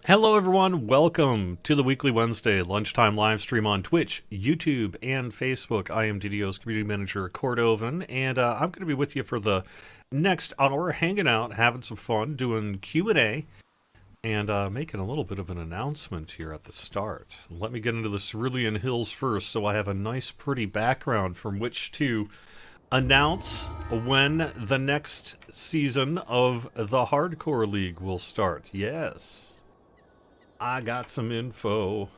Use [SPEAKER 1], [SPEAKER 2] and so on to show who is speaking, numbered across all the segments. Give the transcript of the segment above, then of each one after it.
[SPEAKER 1] Hello everyone, welcome to the weekly Wednesday lunchtime live stream on Twitch, YouTube, and Facebook. I am DDO's community manager, Cordovan, and I'm going to be with you for the next hour, hanging out, having some fun, doing Q&A, and making a little bit of an announcement here at the start. Let me get into the Cerulean Hills first, so I have a nice pretty background from which to announce when the next season of the Hardcore League will start. Yes. I got some info.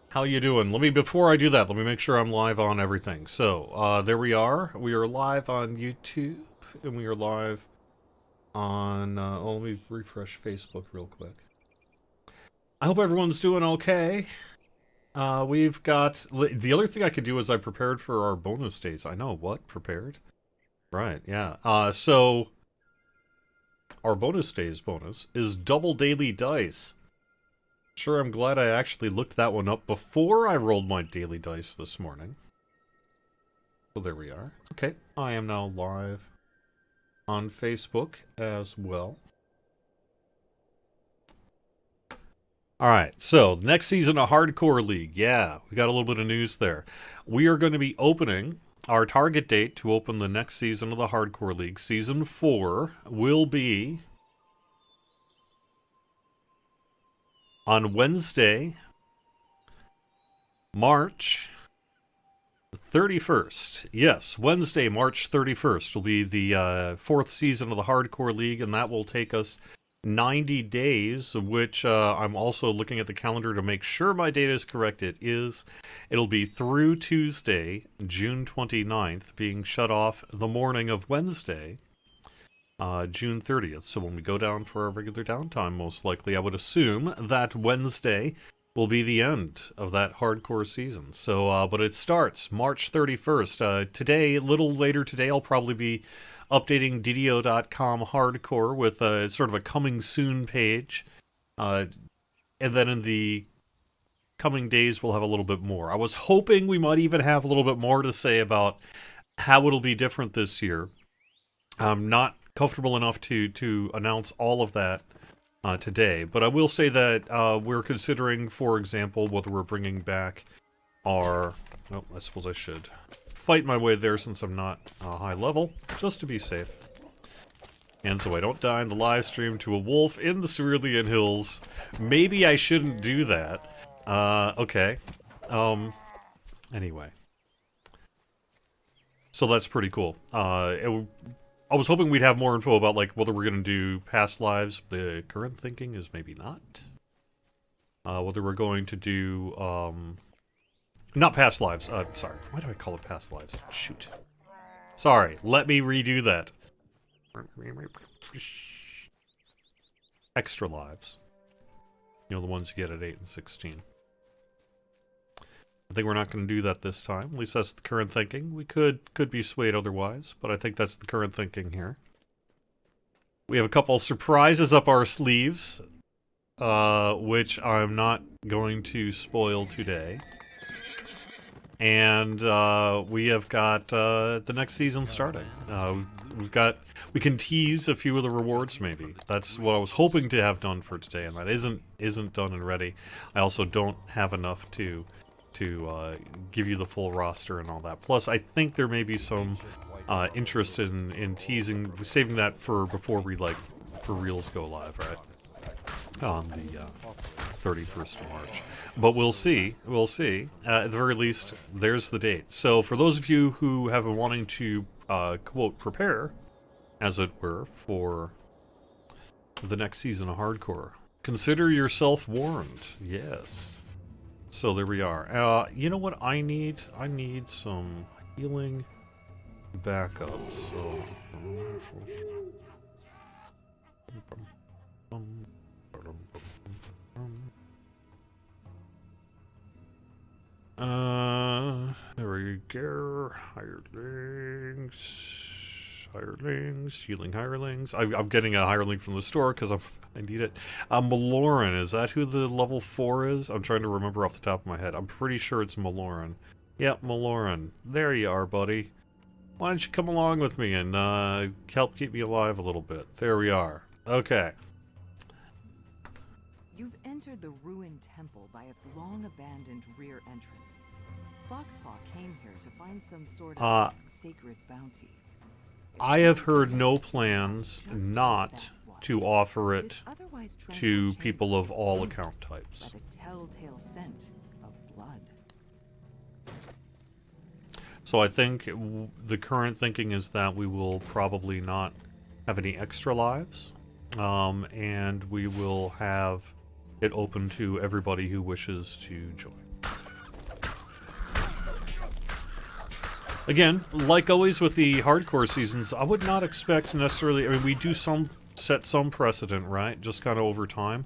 [SPEAKER 1] How you doing? Before I do that, let me make sure I'm live on everything. So, there we are. We are live on YouTube, and we are live on, let me refresh Facebook real quick. I hope everyone's doing okay. We've got, the other thing I could do is I prepared for our bonus days. I know, what? Prepared? Right, yeah. So, our bonus days bonus is double daily dice. Sure, I'm glad I actually looked that one up before I rolled my daily dice this morning. So there we are. Okay, I am now live on Facebook as well. Alright, so next season of Hardcore League. Yeah, we got a little bit of news there. We are going to be opening, our target date to open the next season of the Hardcore League, Season 4, will be on Wednesday, March 31st. Yes, Wednesday, March 31st will be the fourth season of the Hardcore League, and that will take us 90 days, which I'm also looking at the calendar to make sure my data is correct. It'll be through Tuesday, June 29th, being shut off the morning of Wednesday, June 30th. So when we go down for our regular downtime, most likely, I would assume that Wednesday will be the end of that hardcore season. So, but it starts March 31st. Today, a little later today, I'll probably be updating DDO.com hardcore with sort of a coming soon page. And then in the coming days, we'll have a little bit more. I was hoping we might even have a little bit more to say about how it'll be different this year. I'm not comfortable enough to announce all of that today, but I will say that we're considering, for example, whether we're bringing back our... Oh, I suppose I should fight my way there since I'm not high level, just to be safe. And so I don't die in the live stream to a wolf in the Cerulean Hills. Maybe I shouldn't do that. Okay. Anyway. So that's pretty cool. I was hoping we'd have more info about, like, whether we're going to do past lives. The current thinking is maybe not. Whether we're going to do, not past lives. Sorry. Why do I call it past lives? Shoot. Sorry. Let me redo that. Extra lives. You know, the ones you get at 8 and 16. I think we're not going to do that this time. At least that's the current thinking. We could be swayed otherwise, but I think that's the current thinking here. We have a couple surprises up our sleeves, which I'm not going to spoil today. And we have got the next season starting. We can tease a few of the rewards maybe. That's what I was hoping to have done for today, and that isn't done and ready. I also don't have enough to give you the full roster and all that. Plus, I think there may be some interest in teasing, saving that for before we, like, for reals go live, right? On the 31st of March. But we'll see. We'll see. At the very least, there's the date. So for those of you who have been wanting to, quote, prepare, as it were, for the next season of Hardcore, consider yourself warned. Yes. So there we are. You know what I need? I need some healing backup. So there we go. Hirelings, healing hirelings. I'm getting a hireling from the store because I need it. Maloran, is that who the level 4 is? I'm trying to remember off the top of my head. I'm pretty sure it's Maloran. Yep, Maloran. There you are, buddy. Why don't you come along with me and help keep me alive a little bit? There we are. Okay.
[SPEAKER 2] You've entered the ruined temple by its long-abandoned rear entrance. Foxpaw came here to find some sort of sacred bounty.
[SPEAKER 1] I have heard no plans not to offer it to people of all account types.
[SPEAKER 2] By the telltale scent of blood.
[SPEAKER 1] So I think the current thinking is that we will probably not have any extra lives, and we will have it open to everybody who wishes to join. Again, like always with the hardcore seasons, I would not expect necessarily, I mean, we do set some precedent, right? Just kind of over time.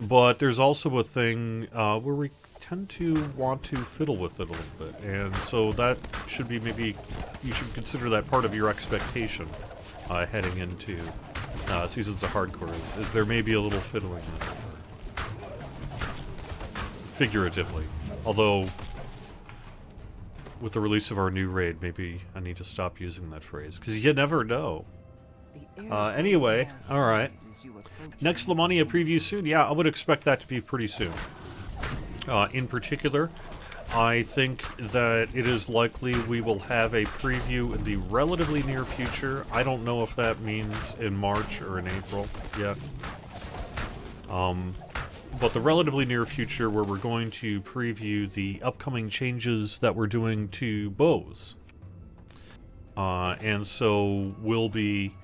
[SPEAKER 1] But there's also a thing where we tend to want to fiddle with it a little bit. And so that should be maybe, you should consider that part of your expectation heading into seasons of hardcore, is there may be a little fiddling in it. Figuratively. Although, with the release of our new raid, maybe I need to stop using that phrase, because you never know. Anyway, alright. Next Lamania preview soon? Yeah, I would expect that to be pretty soon. In particular, I think that it is likely we will have a preview in the relatively near future. I don't know if that means in March or in April yet. But the relatively near future where we're going to preview the upcoming changes that we're doing to bows. And so we'll be...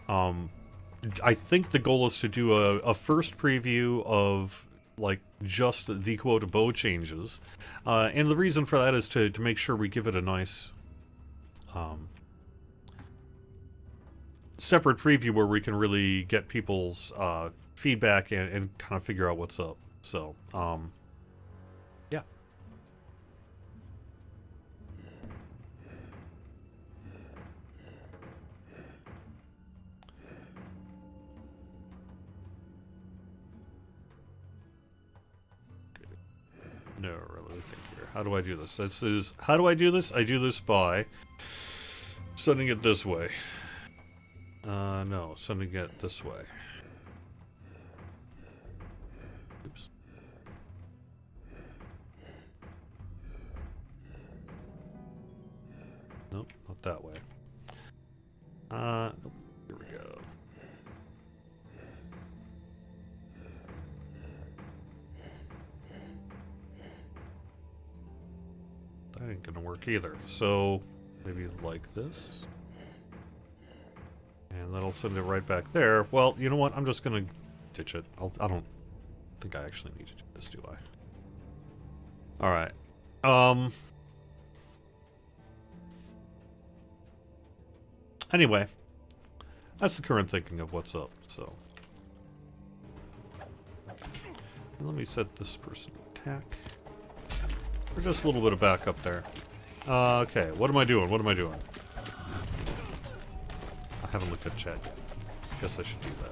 [SPEAKER 1] I think the goal is to do a first preview of, like, just the quote bow changes. And the reason for that is to make sure we give it a nice separate preview where we can really get people's feedback and kind of figure out what's up. So, yeah. No, really think here. How do I do this? This is, how do I do this? I do this by sending it this way. No, sending it this way. Oops. Nope, not that way. Nope. Here we go. That ain't gonna work either. So, maybe like this. And that'll send it right back there. Well, you know what? I'm just gonna ditch it. I don't think I actually need to do this, do I? Alright. Anyway. That's the current thinking of what's up, so. Let me set this person to attack. For just a little bit of backup there. Okay, what am I doing? What am I doing? I haven't looked at chat yet. Guess I should do that.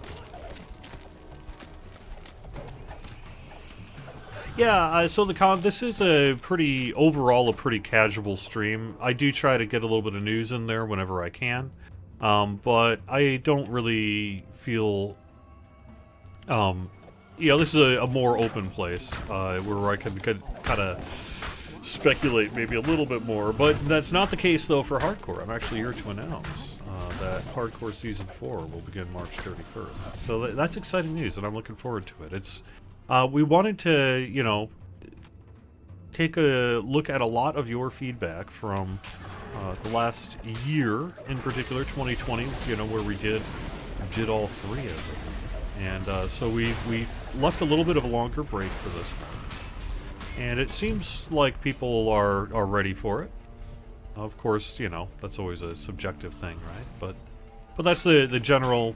[SPEAKER 1] Yeah, so this is overall a pretty casual stream. I do try to get a little bit of news in there whenever I can. But I don't really feel, this is a more open place, where I can kind of speculate maybe a little bit more. But that's not the case, though, for Hardcore. I'm actually here to announce that Hardcore Season 4 will begin March 31st. So that's exciting news, and I'm looking forward to it. It's, we wanted to, take a look at a lot of your feedback from the last year, in particular, 2020, where we did all three as it were. And so we left a little bit of a longer break for this one. And it seems like people are ready for it. Of course, that's always a subjective thing, right? But that's the general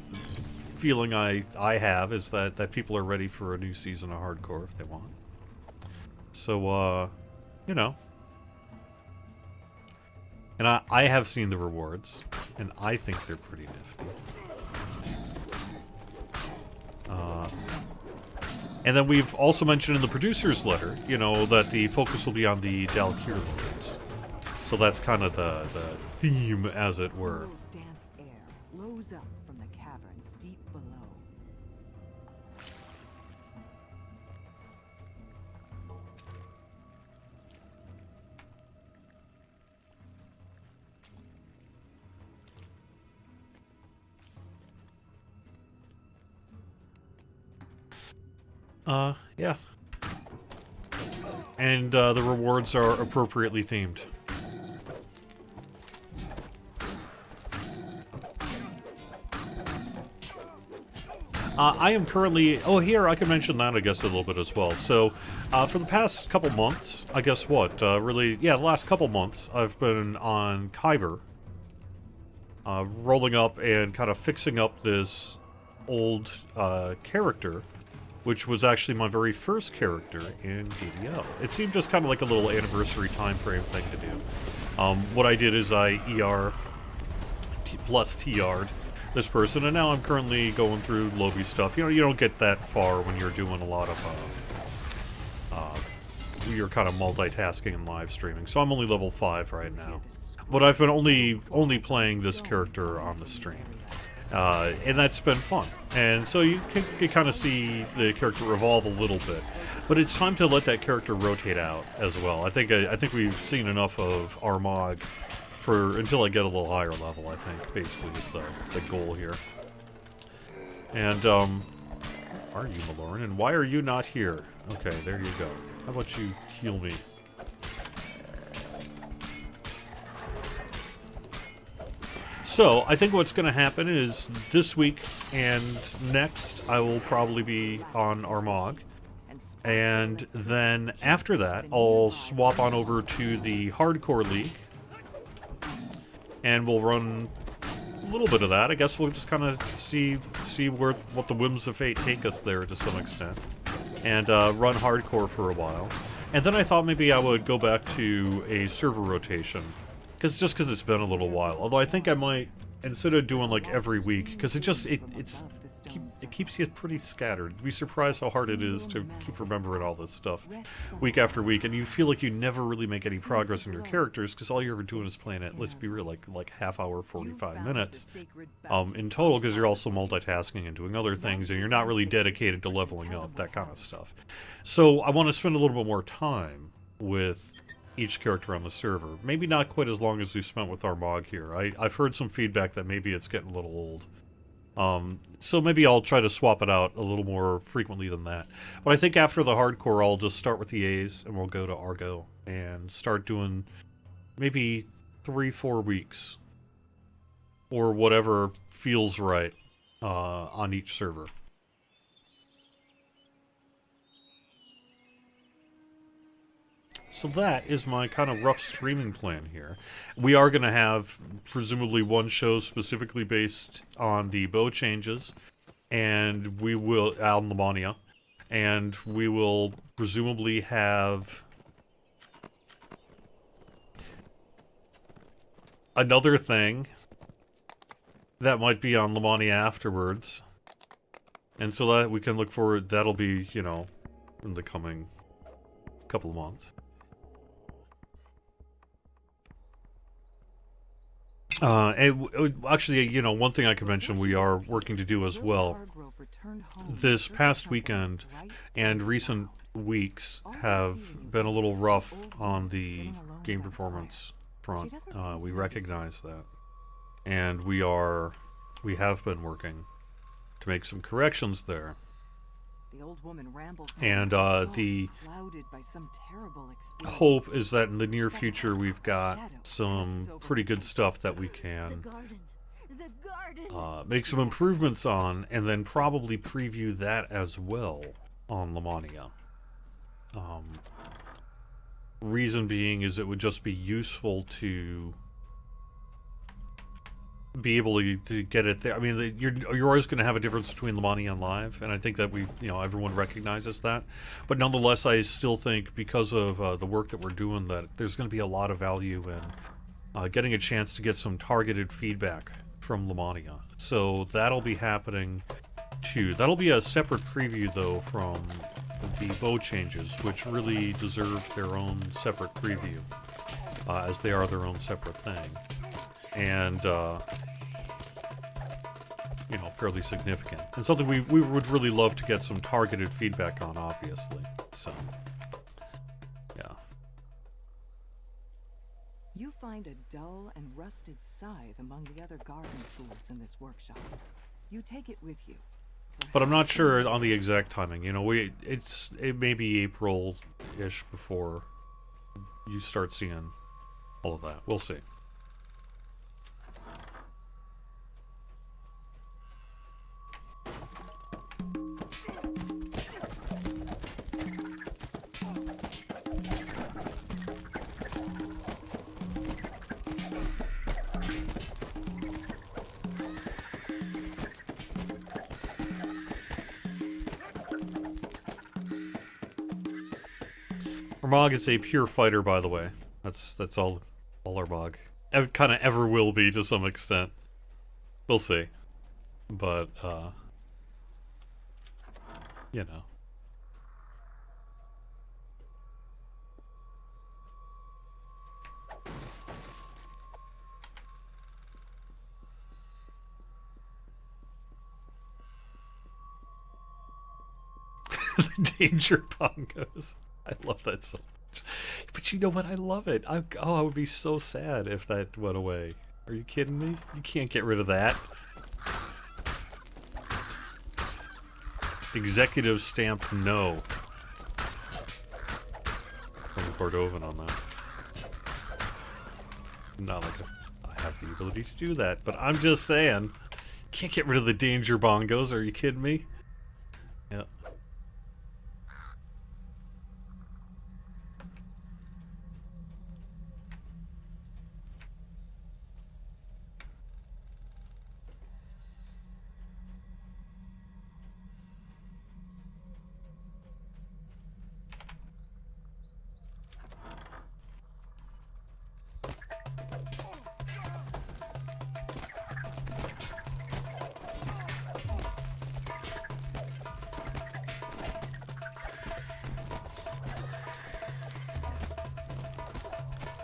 [SPEAKER 1] feeling I have, is that people are ready for a new season of Hardcore if they want. So, And I have seen the rewards, and I think they're pretty nifty. And then we've also mentioned in the producer's letter, that the focus will be on the Dalkir lords. So that's kind of the theme, as it were.
[SPEAKER 2] Damp air flows up from the caverns deep below.
[SPEAKER 1] Yeah. And the rewards are appropriately themed. I am currently... Oh, here, I can mention that, I guess, a little bit as well. So, for the past couple months, I guess what? Really, yeah, the last couple months, I've been on Kyber. Rolling up and kind of fixing up this old character, which was actually my very first character in DDO. It seemed just kind of like a little anniversary time frame thing to do. What I did is I plus TR'd this person, and now I'm currently going through lobby stuff. You know, you don't get that far when you're doing a lot of, you're kind of multitasking and live streaming. So I'm only level 5 right now. But I've been only playing this character on the stream. And that's been fun. And so you can kind of see the character evolve a little bit. But it's time to let that character rotate out as well. I think we've seen enough of Armagh until I get a little higher level, I think, basically is the goal here. And, are you, Maloran? And why are you not here? Okay, there you go. How about you heal me? So, I think what's going to happen is this week and next, I will probably be on Armagh. And then after that, I'll swap on over to the Hardcore League. And we'll run a little bit of that. I guess we'll just kind of see what the whims of fate take us there to some extent. And run hardcore for a while. And then I thought maybe I would go back to a server rotation. Because it's been a little while. Although I think I might, instead of doing like every week, because it keeps you pretty scattered. You'd be surprised how hard it is to keep remembering all this stuff week after week, and you feel like you never really make any progress in your characters because all you're ever doing is playing it, let's be real, like half hour, 45 minutes in total, because you're also multitasking and doing other things, and you're not really dedicated to leveling up, that kind of stuff. So I want to spend a little bit more time with each character on the server. Maybe not quite as long as we spent with Armagh here. I've heard some feedback that maybe it's getting a little old. So maybe I'll try to swap it out a little more frequently than that. But I think after the hardcore, I'll just start with the A's, and we'll go to Argo, and start doing maybe 3-4 weeks. Or whatever feels right, on each server. So that is my kind of rough streaming plan here. We are going to have, presumably, one show specifically based on the bow changes, and we will, on Lamania, and we will presumably have another thing that might be on Lamania afterwards. And so that we can look forward, that'll be, you know, in the coming couple of months. Actually, you know, one thing I can mention we are working to do as well. This past weekend and recent weeks have been a little rough on the game performance front. We recognize that. And we have been working to make some corrections there. And the hope is that in the near future we've got some pretty good stuff that we can make some improvements on, and then probably preview that as well on Lamania. Reason being is it would just be useful to be able to get it there. I mean, you're always going to have a difference between Lamania and Live, and I think that everyone recognizes that. But nonetheless, I still think because of the work that we're doing, that there's going to be a lot of value in getting a chance to get some targeted feedback from Lamania. So that'll be happening too. That'll be a separate preview though from the bow changes, which really deserve their own separate preview, as they are their own separate thing. And, you know, fairly significant. And something we would really love to get some targeted feedback on, obviously. So, yeah.
[SPEAKER 2] You find a dull and rusted scythe among the other garden tools in this workshop. You take it with you.
[SPEAKER 1] But I'm not sure on the exact timing. You know, it may be April-ish before you start seeing all of that. We'll see. Armag is a pure fighter, by the way. That's all Armag. Kind of ever will be to some extent. We'll see. But, you know. The danger bongos. I love that so much. But you know what? I love it. I would be so sad if that went away. Are you kidding me? You can't get rid of that. Executive stamp no. From Cordovan on that. Not like I have the ability to do that, but I'm just saying. Can't get rid of the danger bongos. Are you kidding me? Yeah.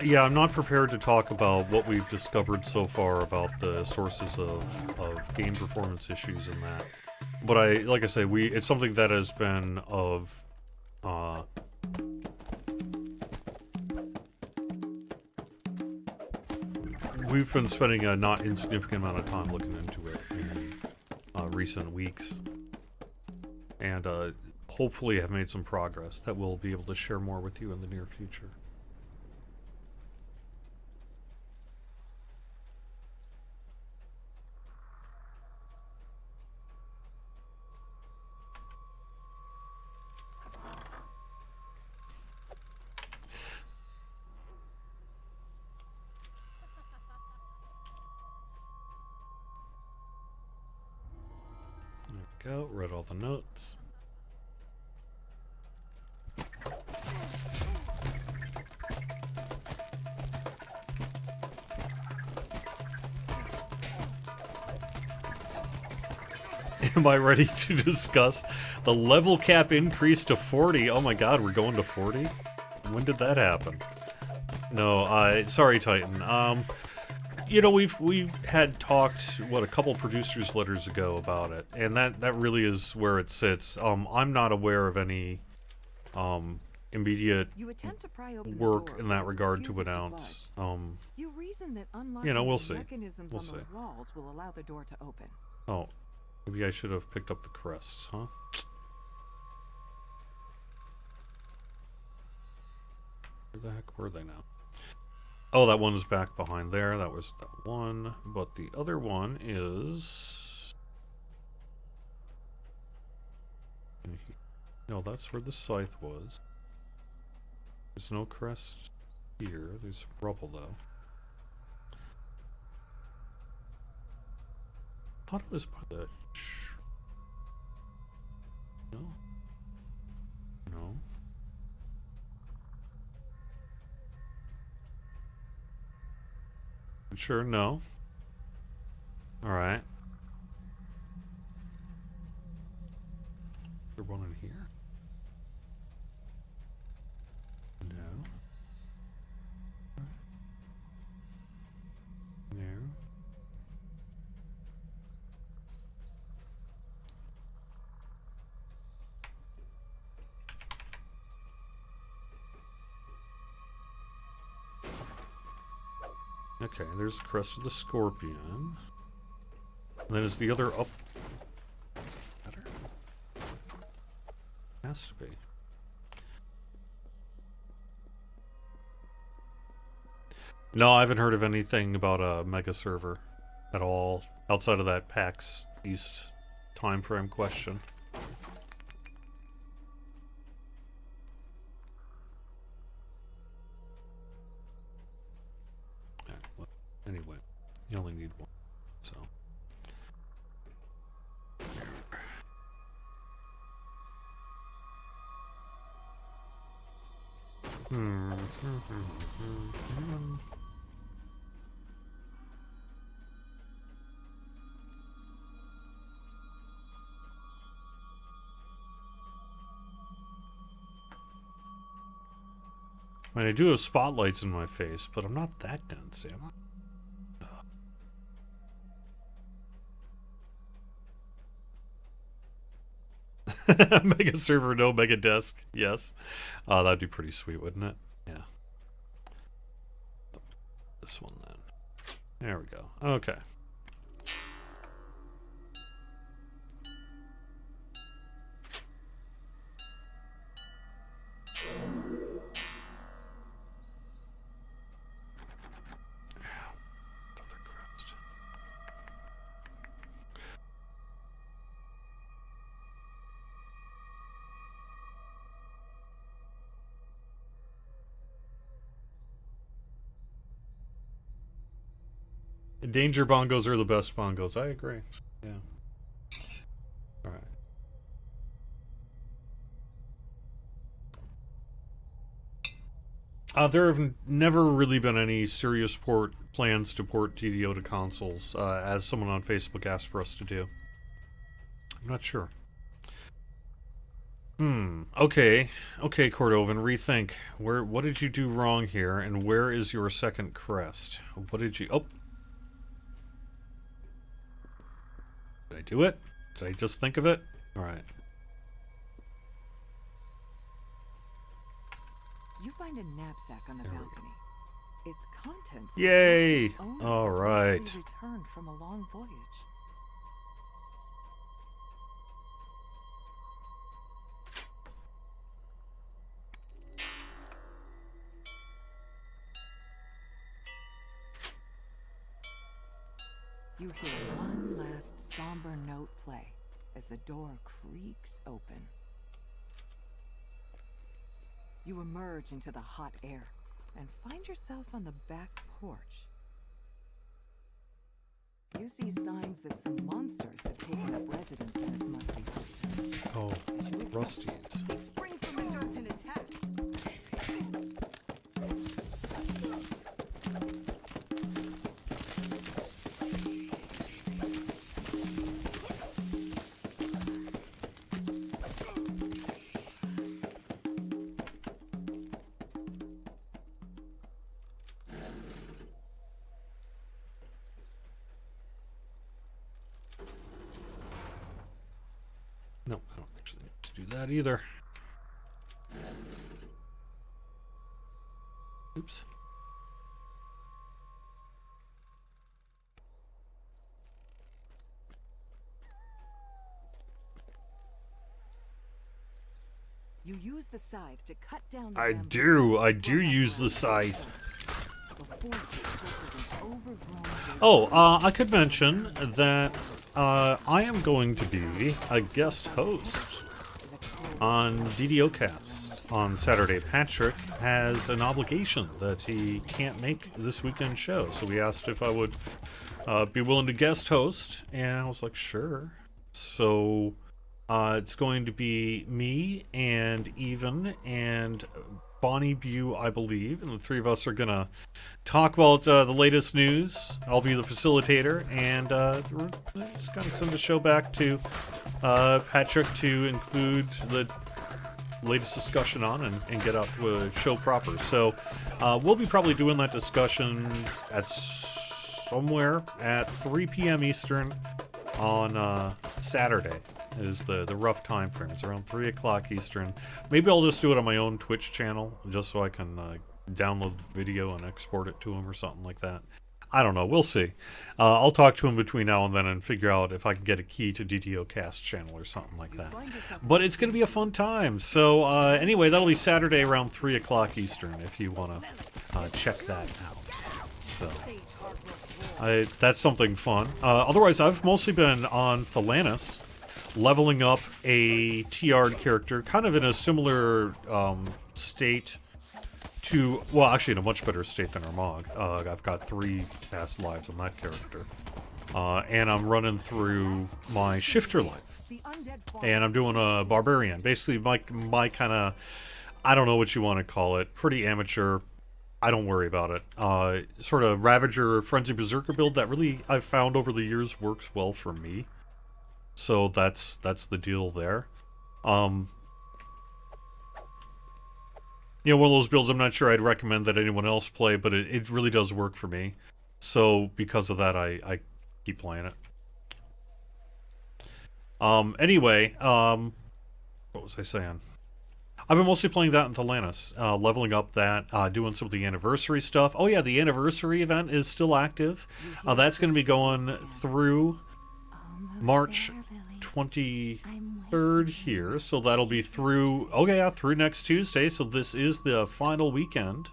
[SPEAKER 1] Yeah, I'm not prepared to talk about what we've discovered so far about the sources of game performance issues and that. But like I say, it's something that has been of, we've been spending a not insignificant amount of time looking into it in recent weeks. And hopefully have made some progress that we'll be able to share more with you in the near future. There we go, read all the notes. Am I ready to discuss the level cap increase to 40? Oh my god, we're going to 40? When did that happen? No, sorry Titan. You know, we've had talked, a couple producers' letters ago about it, and that really is where it sits. I'm not aware of any immediate work in that regard to announce. You know, we'll see. We'll see.
[SPEAKER 2] Walls will allow the door to open.
[SPEAKER 1] Oh, maybe I should have picked up the crests, huh? Where the heck were they now? Oh, that one's back behind there. That was that one. But the other one is... No, that's where the scythe was. There's no crest here. There's rubble, though. I thought it was by the... No. No. Sure, no. Alright. Is there one in here? No. No. Okay, there's the crest of the scorpion. And then is the other up... Better? has to be. No, I haven't heard of anything about a mega server at all outside of that PAX East time frame question. Well, anyway, you only need one, so. I mean, I do have spotlights in my face, but I'm not that dense, am I? Mega server, no mega desk. Yes. That'd be pretty sweet, wouldn't it? Yeah. This one then. There we go. Okay. Danger bongos are the best bongos. I agree. Yeah. All right. There have never really been any serious plans to port TDO to consoles, as someone on Facebook asked for us to do. I'm not sure. Okay. Okay, Cordovan, rethink. What did you do wrong here, and where is your second crest? What did you... Oh! Did I do it? Did I just think of it? Alright.
[SPEAKER 2] You find a knapsack on the balcony. Its contents.
[SPEAKER 1] Yay! Alright.
[SPEAKER 2] Returned from a long voyage. You hear one last somber note play as the door creaks open. You emerge into the hot air and find yourself on the back porch. You see signs that some monsters have taken up residence in this musty system.
[SPEAKER 1] Oh, rusties.
[SPEAKER 2] They spring from the dirt and attack.
[SPEAKER 1] No, I don't actually need to do that either. Oops.
[SPEAKER 2] You use the scythe to cut down the
[SPEAKER 1] I
[SPEAKER 2] bamboo
[SPEAKER 1] do use the scythe.
[SPEAKER 2] before it stretches an overgrown
[SPEAKER 1] Oh, I could mention that I am going to be a guest host on DDOcast on Saturday. Patrick has an obligation that he can't make this weekend show, so we asked if I would be willing to guest host, and I was like, sure. So it's going to be me and Even and Bonnie Bew, I believe, and the three of us are gonna talk about the latest news. I'll be the facilitator, and we're just gonna send the show back to Patrick to include the latest discussion on and get out to a show proper. So we'll be probably doing that discussion at somewhere at 3 p.m. Eastern on Saturday. Is the rough time frame. It's around 3 o'clock Eastern. Maybe I'll just do it on my own Twitch channel, just so I can download the video and export it to them or something like that. I don't know. We'll see. I'll talk to him between now and then and figure out if I can get a key to DTO Cast channel or something like that. But it's going to be a fun time. So anyway, that'll be Saturday around 3 o'clock Eastern if you want to check that out. So that's something fun. Otherwise, I've mostly been on Thelanis, leveling up a TR character, kind of in a similar state to, well, actually in a much better state than Armagh. I've got 3 past lives on that character. And I'm running through my shifter life. And I'm doing a barbarian. Basically, my kind of, I don't know what you want to call it, pretty amateur. I don't worry about it. Sort of Ravager, Frenzy Berserker build that really I've found over the years works well for me. So that's the deal there. You know, one of those builds I'm not sure I'd recommend that anyone else play, but it really does work for me. So because of that, I keep playing it. Anyway, what was I saying? I've been mostly playing that in Thelanis, leveling up that, doing some of the anniversary stuff. Oh yeah, the anniversary event is still active. That's going to be going through March 23rd here, so that'll be through, oh yeah, through next Tuesday, so this is the final weekend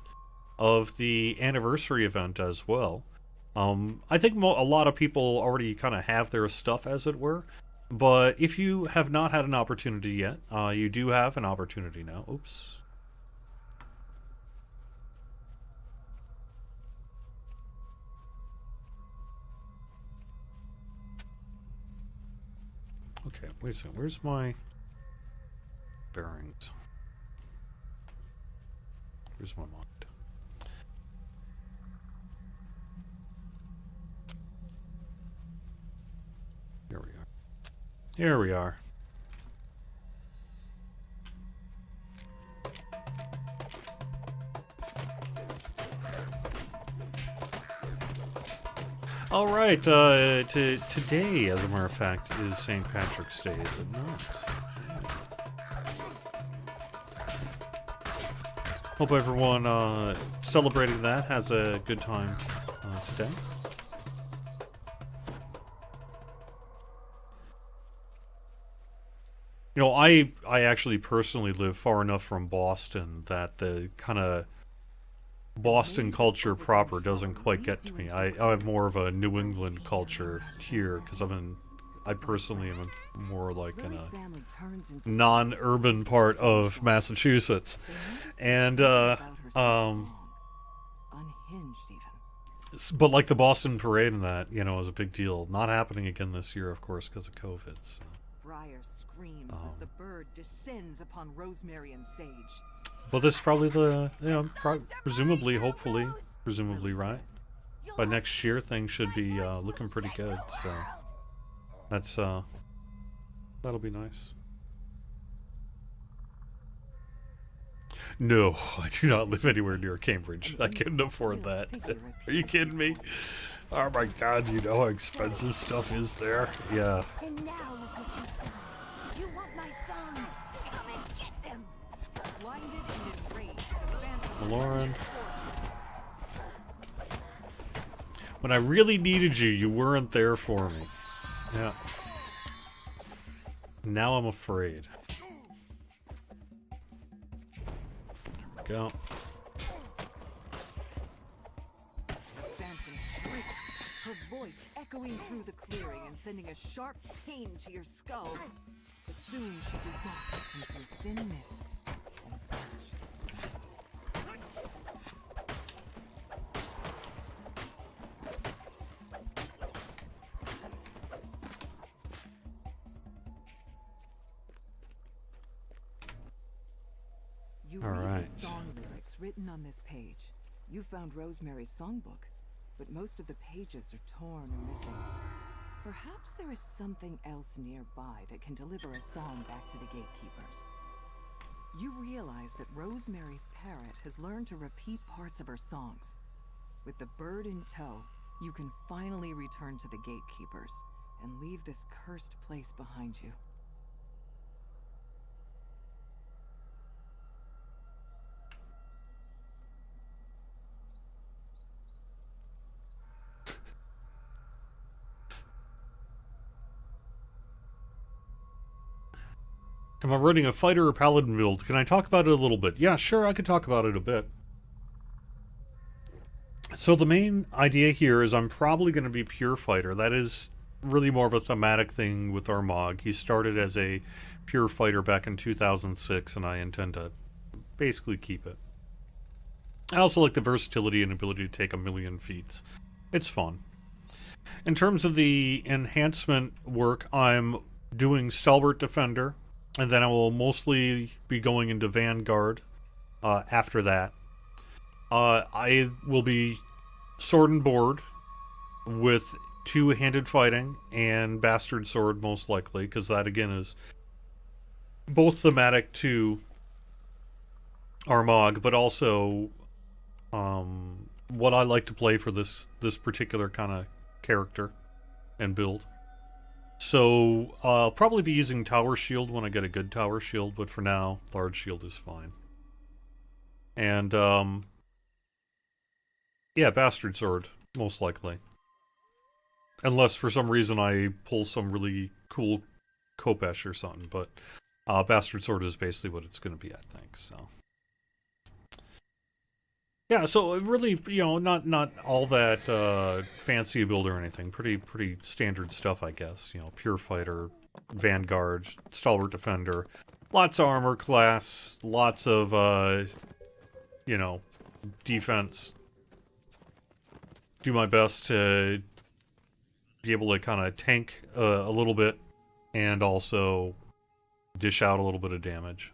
[SPEAKER 1] of the anniversary event as well. I think a lot of people already kind of have their stuff, as it were, but if you have not had an opportunity yet, you do have an opportunity now. Oops. Okay, wait a second. Where's my bearings? Where's my mind? Here we are. Here we are. All right, today, as a matter of fact, is St. Patrick's Day, is it not? Hope everyone celebrating that has a good time today. You know, I actually personally live far enough from Boston that the kind of Boston culture proper doesn't quite get to me. I have more of a New England culture here because I personally am more like in a non-urban part of Massachusetts, and but like the Boston Parade and that, you know, is a big deal. Not happening again this year, of course, because of COVID. So.
[SPEAKER 2] Briar screams as the bird descends upon rosemary and sage.
[SPEAKER 1] Well, this is probably the, you know, presumably, hopefully, right? By next year, things should be looking pretty good. So that's that'll be nice. No, I do not live anywhere near Cambridge. I couldn't afford that. Are you kidding me? Oh my God, you know how expensive stuff is there? Yeah.
[SPEAKER 3] And now look what you've done. You want my sons? Come and get them.
[SPEAKER 2] Blinded and enraged, the phantom
[SPEAKER 1] Lauren. When I really needed you, you weren't there for me. Yeah. Now I'm afraid. There we go.
[SPEAKER 2] The phantom shrieks, her voice echoing through the clearing and sending a sharp pain to your skull. But soon she dissolves into a thin mist and vanishes. You
[SPEAKER 1] All
[SPEAKER 2] read
[SPEAKER 1] right.
[SPEAKER 2] the song lyrics written on this page. You found Rosemary's songbook, but most of the pages are torn or missing. Perhaps there is something else nearby that can deliver a song back to the gatekeepers. You realize that Rosemary's parrot has learned to repeat parts of her songs. With the bird in tow, you can finally return to the gatekeepers and leave this cursed place behind you.
[SPEAKER 1] Am I running a fighter or paladin build? Can I talk about it a little bit? Yeah, sure, I could talk about it a bit. So the main idea here is I'm probably going to be pure fighter. That is really more of a thematic thing with our Mog. He started as a pure fighter back in 2006, and I intend to basically keep it. I also like the versatility and ability to take a million feats. It's fun. In terms of the enhancement work, I'm doing Stalwart Defender, and then I will mostly be going into Vanguard after that. I will be Sword and Board with two-handed fighting and Bastard Sword most likely, because that again is both thematic to Armagh, but also what I like to play for this particular kind of character and build. So I'll probably be using Tower Shield when I get a good Tower Shield, but for now, Large Shield is fine. And yeah, Bastard Sword, most likely. Unless for some reason I pull some really cool Kopesh or something, but Bastard Sword is basically what it's going to be, I think, so. Yeah, so really, you know, not all that fancy a build or anything. Pretty standard stuff, I guess. You know, Pure Fighter, Vanguard, Stalwart Defender, lots of armor class, lots of, you know, defense. Do my best to be able to kind of tank a little bit and also dish out a little bit of damage.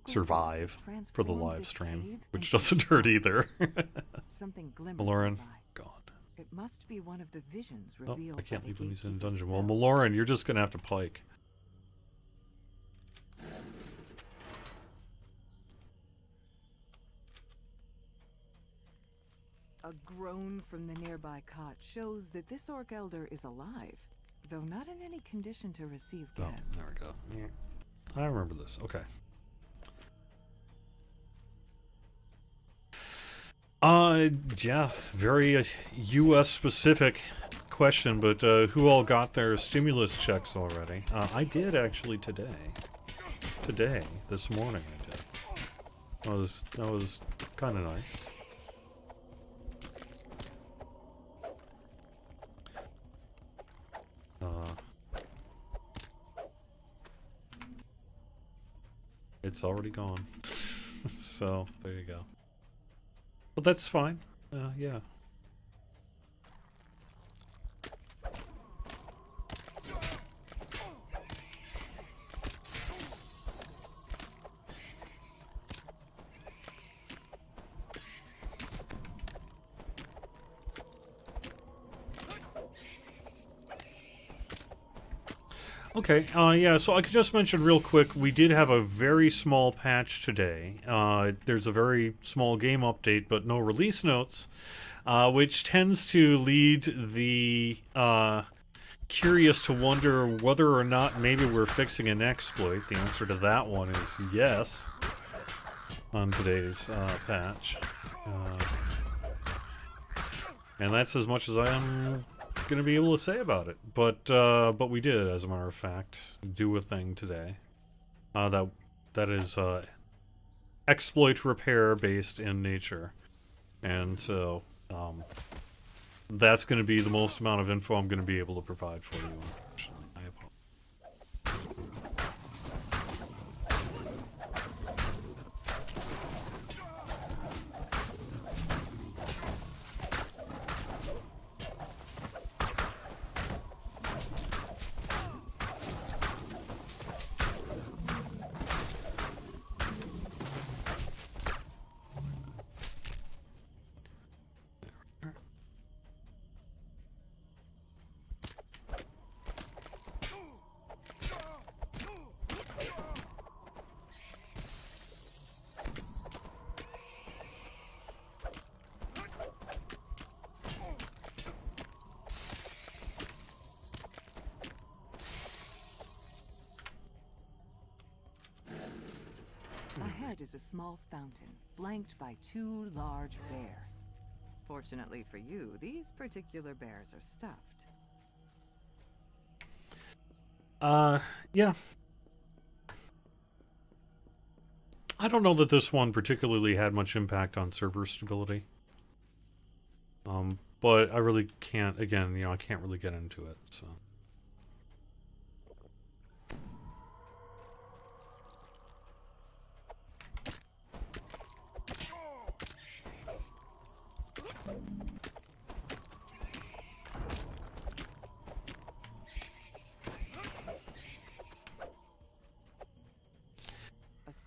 [SPEAKER 1] Survive for the live stream, which doesn't hurt either.
[SPEAKER 2] Something
[SPEAKER 1] Maloran,
[SPEAKER 2] glimmers
[SPEAKER 1] God.
[SPEAKER 2] It must be one of the visions
[SPEAKER 1] Oh,
[SPEAKER 2] revealed
[SPEAKER 1] I can't
[SPEAKER 2] by
[SPEAKER 1] leave
[SPEAKER 2] the
[SPEAKER 1] him. He's in a
[SPEAKER 2] gatekeeper's
[SPEAKER 1] dungeon. Well,
[SPEAKER 2] spell.
[SPEAKER 1] Maloran, you're just gonna have to pike.
[SPEAKER 2] A groan from the nearby cot shows that this orc elder is alive, though not in any condition to receive
[SPEAKER 1] Oh,
[SPEAKER 2] guests.
[SPEAKER 1] there we go. Yeah. I remember this. Okay. Yeah, very U.S. specific question, but who all got their stimulus checks already? I did actually today. This morning I did. That was kind of nice. It's already gone. So, there you go. But that's fine. Yeah. Okay, yeah, so I could just mention real quick, we did have a very small patch today. There's a very small game update, but no release notes, which tends to lead the curious to wonder whether or not maybe we're fixing an exploit. The answer to that one is yes, on today's patch. And that's as much as I am going to be able to say about it, but we did, as a matter of fact, do a thing today that is exploit repair based in nature, and so that's going to be the most amount of info I'm going to be able to provide for you, unfortunately. I apologize.
[SPEAKER 2] Ahead is a small fountain, flanked by two large bears. Fortunately for you, these particular bears are stuffed.
[SPEAKER 1] Yeah. I don't know that this one particularly had much impact on server stability. But I really can't, again, I can't really get into it, so.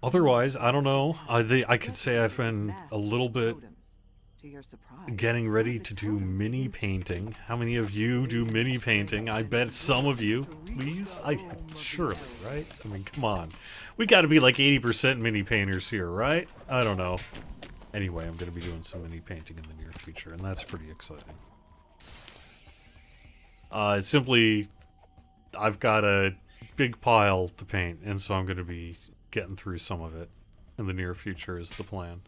[SPEAKER 1] Otherwise, I don't know. I could say I've been a little bit getting ready to do mini painting. How many of you do mini painting? I bet some of you. Please? Surely, right? I mean, come on. We gotta be like 80% mini painters here, right? I don't know. Anyway, I'm gonna be doing some mini painting in the near future, and that's pretty exciting. It's simply, I've got a big pile to paint, and so I'm gonna be getting through some of it in the near future is the plan.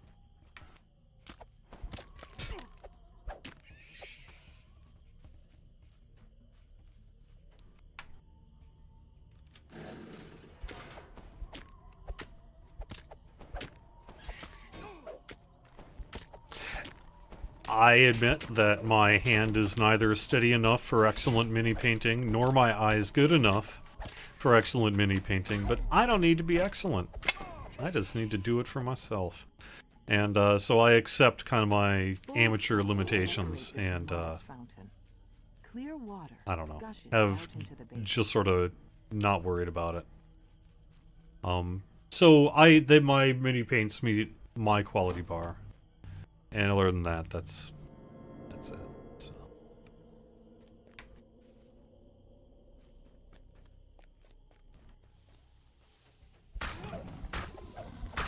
[SPEAKER 1] I admit that my hand is neither steady enough for excellent mini painting, nor my eyes good enough for excellent mini painting, but I don't need to be excellent. I just need to do it for myself. And so I accept kind of my amateur limitations and, I don't know, have just sort of not worried about it. So my mini paints meet my quality bar. And other than that, that's it. So.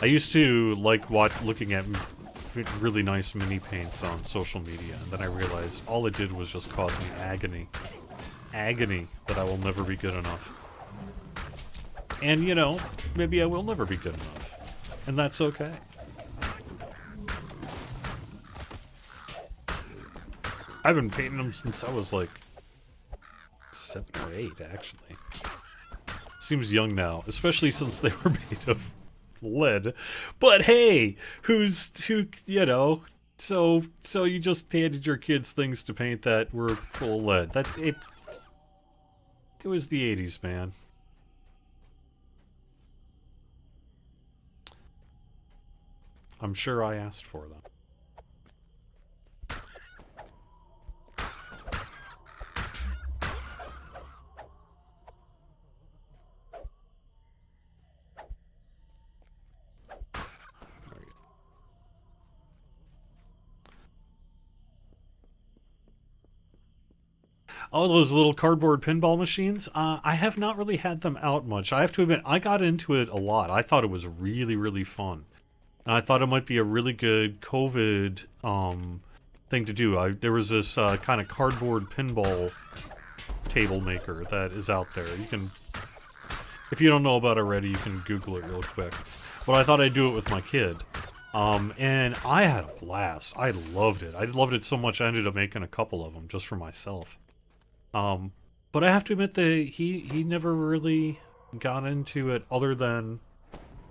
[SPEAKER 1] I used to like looking at really nice mini paints on social media, and then I realized all it did was just cause me agony. Agony that I will never be good enough. And, maybe I will never be good enough. And that's okay. I've been painting them since I was like 7 or 8, actually. Seems young now, especially since they were made of lead. But hey, so you just handed your kids things to paint that were full of lead. That's it. It was the 80s, man. I'm sure I asked for them. Oh, those little cardboard pinball machines? I have not really had them out much. I have to admit, I got into it a lot. I thought it was really, really fun. And I thought it might be a really good COVID thing to do. There was this kind of cardboard pinball table maker that is out there. You can, if you don't know about it already, you can Google it real quick. But I thought I'd do it with my kid. And I had a blast. I loved it. I loved it so much I ended up making a couple of them just for myself. But I have to admit that he never really got into it other than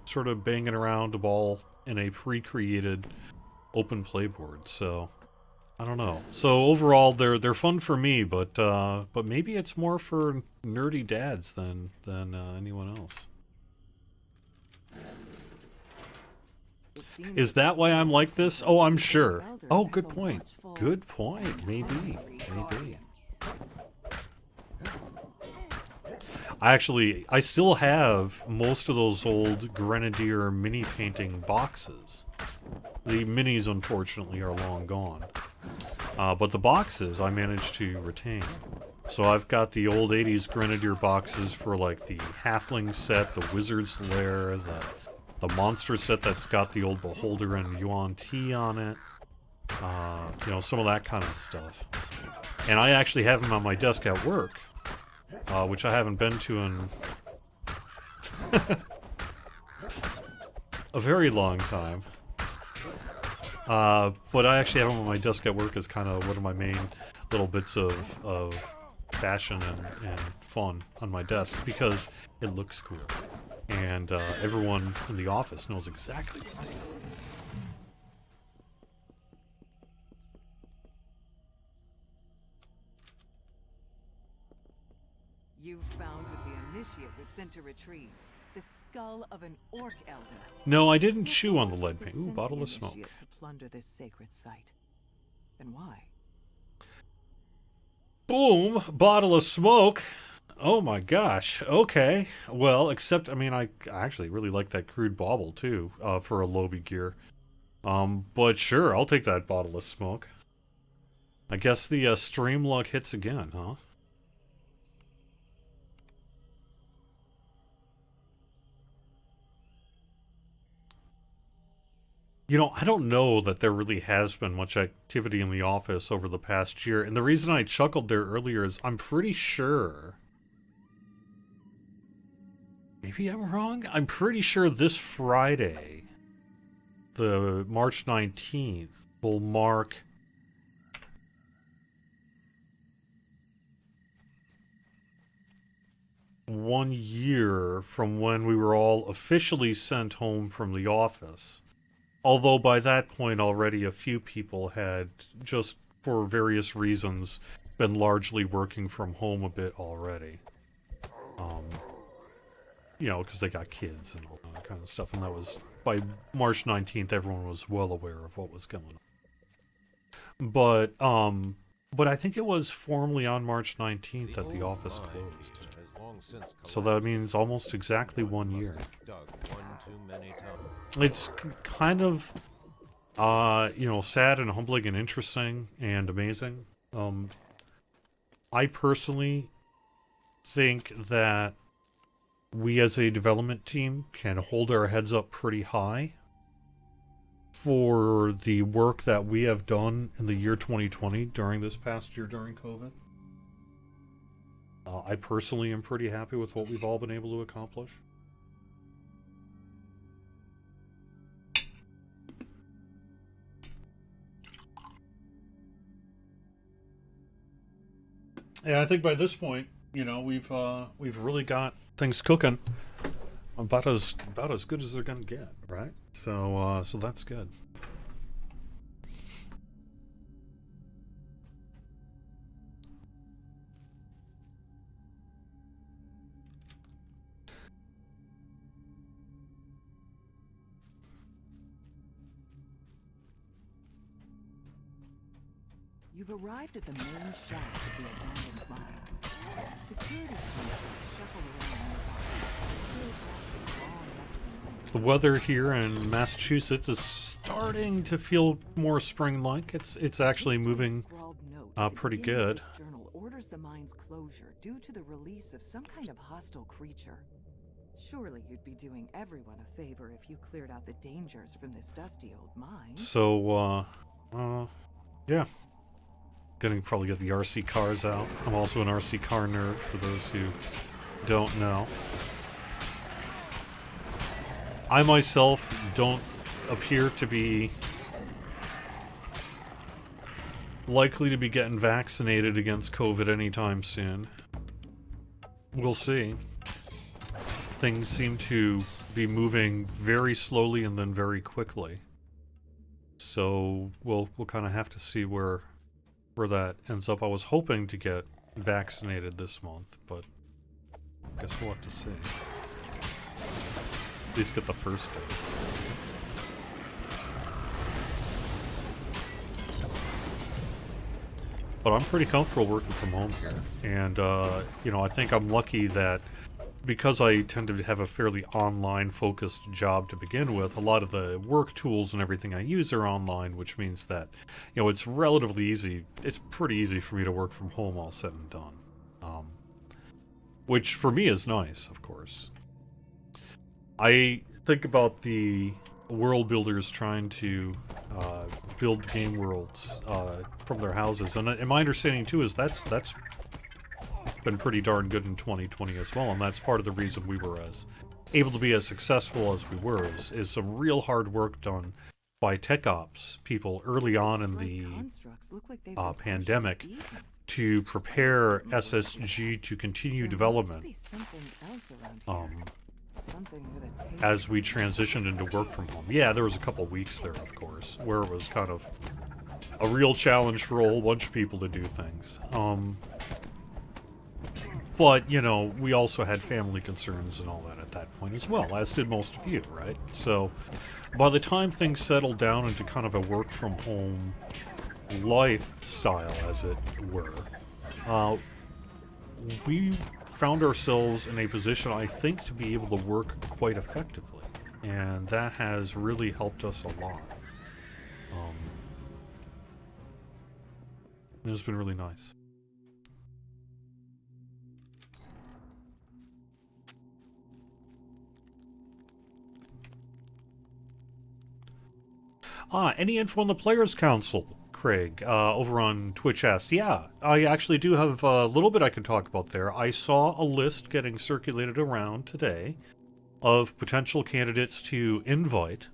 [SPEAKER 1] sort of banging around a ball in a pre-created open playboard. So I don't know. So overall, they're fun for me, but maybe it's more for nerdy dads than anyone else. Is that why I'm like this? Oh, I'm sure. Oh, good point. Good point. Maybe. I still have most of those old Grenadier mini painting boxes. The minis, unfortunately, are long gone. But the boxes I managed to retain. So I've got the old 80s Grenadier boxes for like the Halfling set, the Wizard's Lair, the Monster set that's got the old Beholder and Yuan Ti on it. Some of that kind of stuff. And I actually have them on my desk at work. Which I haven't been to in a very long time. But I actually have them on my desk at work as kind of one of my main little bits of fashion and fun on my desk because it looks cool. And everyone in the office knows exactly what they do.
[SPEAKER 2] You found what the initiate was sent to retrieve. The skull of an orc elder.
[SPEAKER 1] No, I didn't
[SPEAKER 2] What
[SPEAKER 1] chew on the
[SPEAKER 2] was it
[SPEAKER 1] lead
[SPEAKER 2] that
[SPEAKER 1] paint. Ooh,
[SPEAKER 2] sent
[SPEAKER 1] bottle
[SPEAKER 2] the
[SPEAKER 1] of smoke.
[SPEAKER 2] initiate to plunder this sacred site? And why?
[SPEAKER 1] Boom! Bottle of smoke! Oh my gosh. Okay. Well, except, I mean, I actually really like that crude bauble, too, for a Lobby gear. But sure, I'll take that bottle of smoke. I guess the stream luck hits again, huh? You know, I don't know that there really has been much activity in the office over the past year, and the reason I chuckled there earlier is I'm pretty sure... Maybe I'm wrong? I'm pretty sure this Friday, the March 19th, will mark... one year from when we were all officially sent home from the office. Although by that point already a few people had, just for various reasons, been largely working from home a bit already. You know, because they got kids and all that kind of stuff. And that was, by March 19th, everyone was well aware of what was going on. But I think it was formally on March 19th that the office closed. So that means almost exactly 1 year. It's kind of, you know, sad and humbling and interesting and amazing. I personally think that we as a development team can hold our heads up pretty high for the work that we have done in the year 2020 during this past year during COVID. I personally am pretty happy with what we've all been able to accomplish. Yeah, I think by this point, you know, we've really got things cooking. About as good as they're gonna get, right? So that's good.
[SPEAKER 2] You've arrived at the main shaft of the abandoned mine. Security constructs shuffle around nearby, still active long after the
[SPEAKER 1] The weather here in Massachusetts is starting to feel more spring-like. It's actually moving pretty good.
[SPEAKER 2] This journal orders the mine's closure due to the release of some kind of hostile creature. Surely you'd be doing everyone a favor if you cleared out the dangers from this dusty old mine.
[SPEAKER 1] So, yeah. Gonna probably get the RC cars out. I'm also an RC car nerd, for those who don't know. I myself don't appear to be likely to be getting vaccinated against COVID anytime soon. We'll see. Things seem to be moving very slowly and then very quickly. So we'll kind of have to see where that ends up. I was hoping to get vaccinated this month, but I guess we'll have to see. At least get the first dose. But I'm pretty comfortable working from home here. And, you know, I think I'm lucky that because I tend to have a fairly online-focused job to begin with, a lot of the work tools and everything I use are online, which means that, you know, it's relatively easy. It's pretty easy for me to work from home all said and done. Which, for me, is nice, of course. I think about the world builders trying to build game worlds from their houses, and my understanding, too, is that's been pretty darn good in 2020 as well, and that's part of the reason we were as able to be as successful as we were, is some real hard work done by tech ops people early on in the pandemic to prepare SSG to continue development.
[SPEAKER 2] Something with a taste
[SPEAKER 1] as we transitioned into work from home. Yeah, there was a couple weeks there, of course, where it was kind of a real challenge for a whole bunch of people to do things. But, you know, we also had family concerns and all that at that point as well, as did most of you, right? So, by the time things settled down into kind of a work-from-home lifestyle, as it were, we found ourselves in a position, I think, to be able to work quite effectively. And that has really helped us a lot. It's been really nice. Any info on the Players Council, Craig, over on Twitch asks? Yeah, I actually do have a little bit I can talk about there. I saw a list getting circulated around today of potential candidates to invite.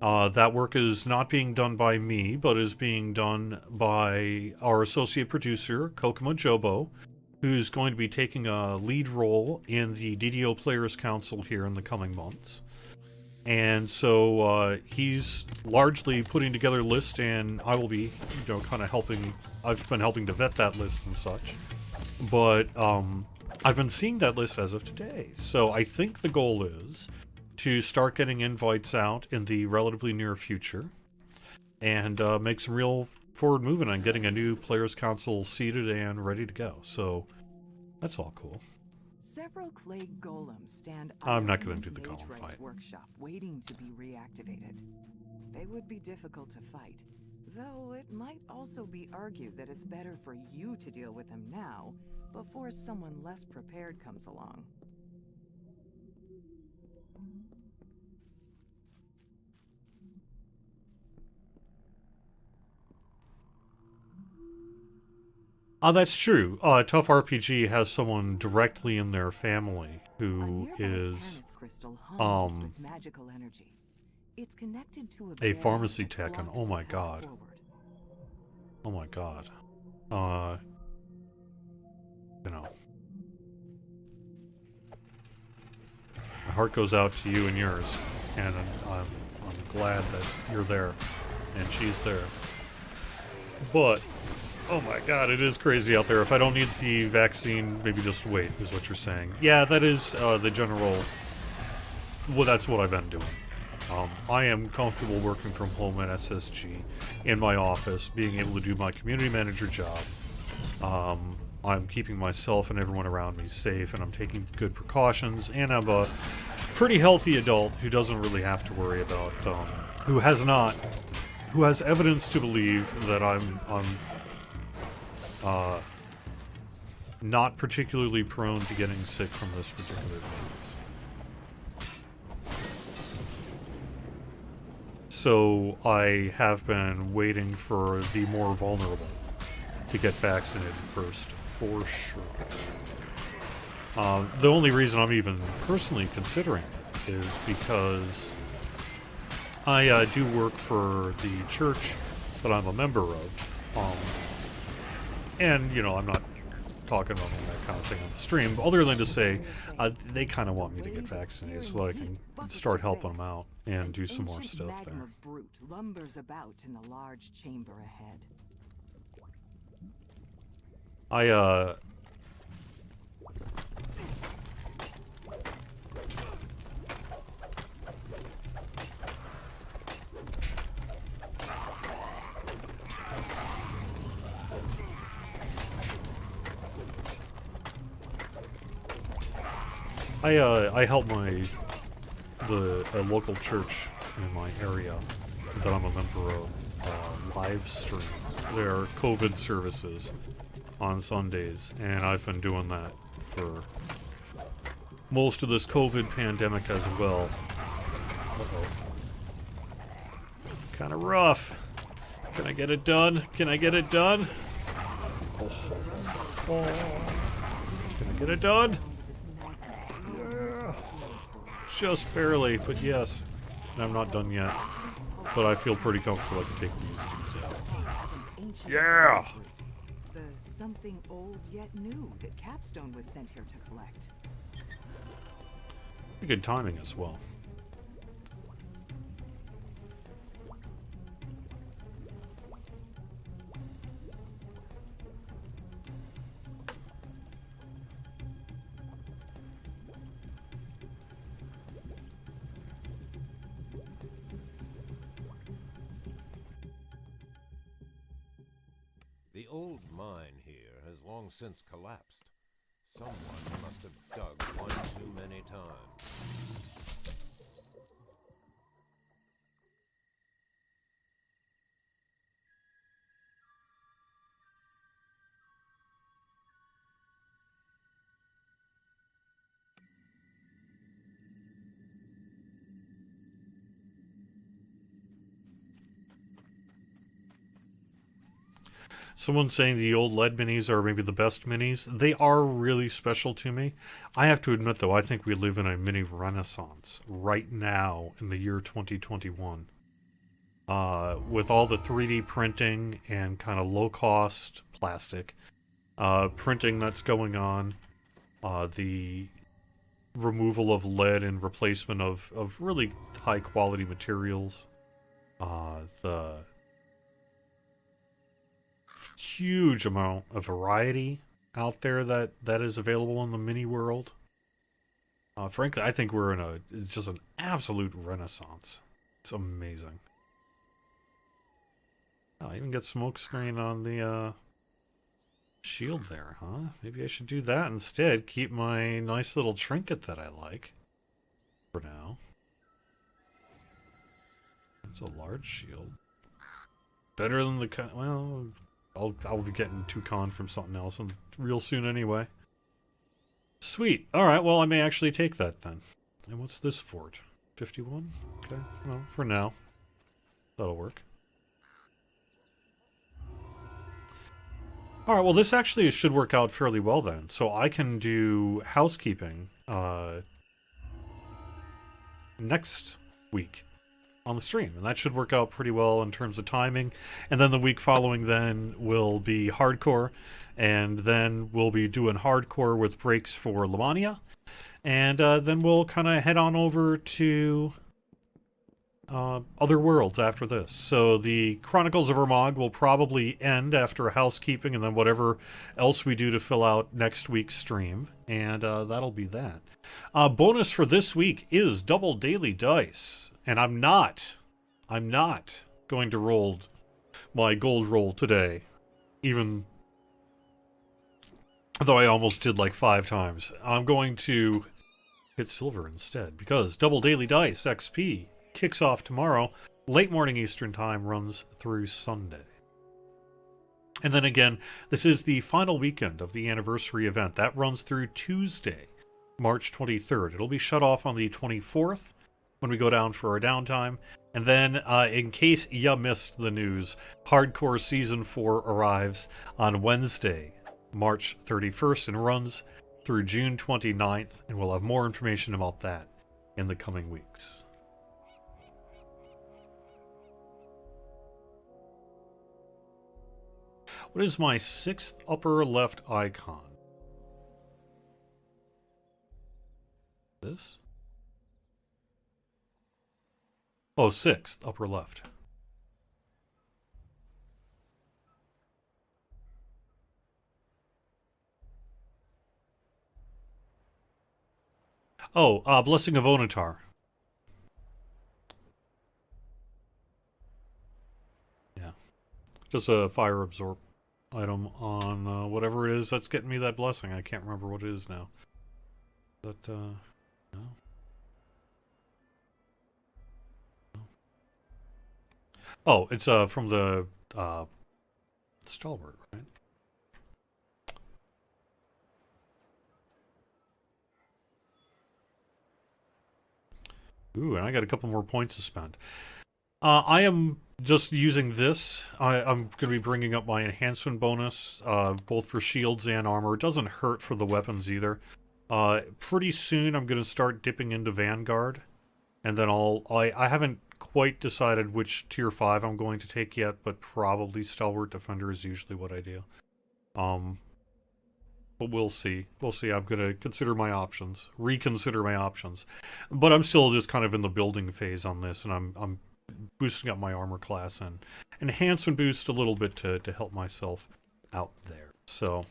[SPEAKER 1] That work is not being done by me, but is being done by our associate producer, Kokomo Jobo, who's going to be taking a lead role in the DDO Players Council here in the coming months. And so he's largely putting together a list, and I will be, kind of helping. I've been helping to vet that list and such. But I've been seeing that list as of today. So I think the goal is to start getting invites out in the relatively near future and make some real forward movement on getting a new Players Council seated and ready to go. So that's all cool.
[SPEAKER 2] Several clay golems stand
[SPEAKER 1] I'm not
[SPEAKER 2] idle
[SPEAKER 1] going
[SPEAKER 2] in
[SPEAKER 1] to do the
[SPEAKER 2] this
[SPEAKER 1] golem
[SPEAKER 2] mage
[SPEAKER 1] fight.
[SPEAKER 2] rights workshop, waiting to be reactivated. They would be difficult to fight, though it might also be argued that it's better for you to deal with them now before someone less prepared comes along.
[SPEAKER 1] That's true. Tough RPG has someone directly in their family who is
[SPEAKER 2] Crystal hums with magical energy. It's connected to
[SPEAKER 1] a pharmacy tech, and oh my god. Oh my god. My heart goes out to you and yours, and I'm glad that you're there, and she's there. But oh my god, it is crazy out there. If I don't need the vaccine, maybe just wait, is what you're saying. Yeah, that is the general... Well, that's what I've been doing. I am comfortable working from home at SSG, in my office, being able to do my community manager job. I'm keeping myself and everyone around me safe, and I'm taking good precautions, and I'm a pretty healthy adult who doesn't really have to worry about... who has evidence to believe that I'm not particularly prone to getting sick from this particular virus. So I have been waiting for the more vulnerable to get vaccinated first, for sure. The only reason I'm even personally considering it is because I do work for the church that I'm a member of. And, I'm not talking about that kind of thing on the stream, other than to say they kind of want me to get vaccinated so that I can start helping them out and do some more stuff there.
[SPEAKER 2] Brute lumbers about in the large chamber ahead.
[SPEAKER 1] I help a local church in my area that I'm a member of Livestream their COVID services on Sundays, and I've been doing that for most of this COVID pandemic as well. Uh-oh. Kind of rough. Can I get it done? Can I get it done? Oh. Can I get it done? Just barely, but yes. And I'm not done yet. But I feel pretty comfortable I can take these dudes out. Yeah!
[SPEAKER 2] The something old yet new that Capstone was sent here to collect.
[SPEAKER 1] Good timing as well.
[SPEAKER 4] The old mine here has long since collapsed. Someone must have dug one too many times.
[SPEAKER 1] Someone's saying the old lead minis are maybe the best minis. They are really special to me. I have to admit, though, I think we live in a mini renaissance right now in the year 2021. With all the 3D printing and kind of low-cost plastic printing that's going on, the removal of lead and replacement of really high-quality materials, the huge amount of variety out there that is available in the mini world. Frankly, I think we're in just an absolute renaissance. It's amazing. I even get smoke screen on the shield there, huh? Maybe I should do that instead. Keep my nice little trinket that I like for now. It's a large shield. Better than the well. I'll be getting 2 con from something else and real soon anyway. Sweet. Alright, well I may actually take that then. And what's this fort? 51? Okay, well, for now. That'll work. Alright, well this actually should work out fairly well then. So I can do housekeeping next week on the stream, and that should work out pretty well in terms of timing. And then the week following then will be hardcore, and then we'll be doing hardcore with breaks for Lamania, and then we'll kind of head on over to other worlds after this. So the Chronicles of Urmag will probably end after housekeeping, and then whatever else we do to fill out next week's stream, and that'll be that. Bonus for this week is double daily dice. And I'm not going to roll my gold roll today, even though I almost did like 5 times. I'm going to hit silver instead, because double daily dice XP kicks off tomorrow, late morning Eastern time, runs through Sunday. And then again, this is the final weekend of the anniversary event. That runs through Tuesday, March 23rd. It'll be shut off on the 24th. When we go down for our downtime. And then, in case you missed the news, Hardcore Season 4 arrives on Wednesday, March 31st, and runs through June 29th, and we'll have more information about that in the coming weeks. What is my 6th upper left icon? This? Oh, 6th, upper left. Oh, Blessing of Onatar. Yeah. Just a fire absorb item on whatever it is that's getting me that blessing. I can't remember what it is now. But, no. Oh, it's from the Stalwart, right? Ooh, and I got a couple more points to spend. I am just using this. I'm going to be bringing up my enhancement bonus, both for shields and armor. It doesn't hurt for the weapons either. Pretty soon I'm going to start dipping into Vanguard. And then I haven't quite decided which tier 5 I'm going to take yet, but probably Stalwart Defender is usually what I do. but we'll see. We'll see. I'm going to reconsider my options. But I'm still just kind of in the building phase on this, and I'm boosting up my armor class and enhance and boost a little bit to help myself out there. So,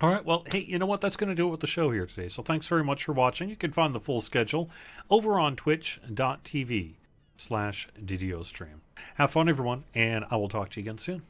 [SPEAKER 1] all right, well, hey, you know what? That's going to do it with the show here today. So thanks very much for watching. You can find the full schedule over on twitch.tv/DDOstream. Have fun, everyone, and I will talk to you again soon.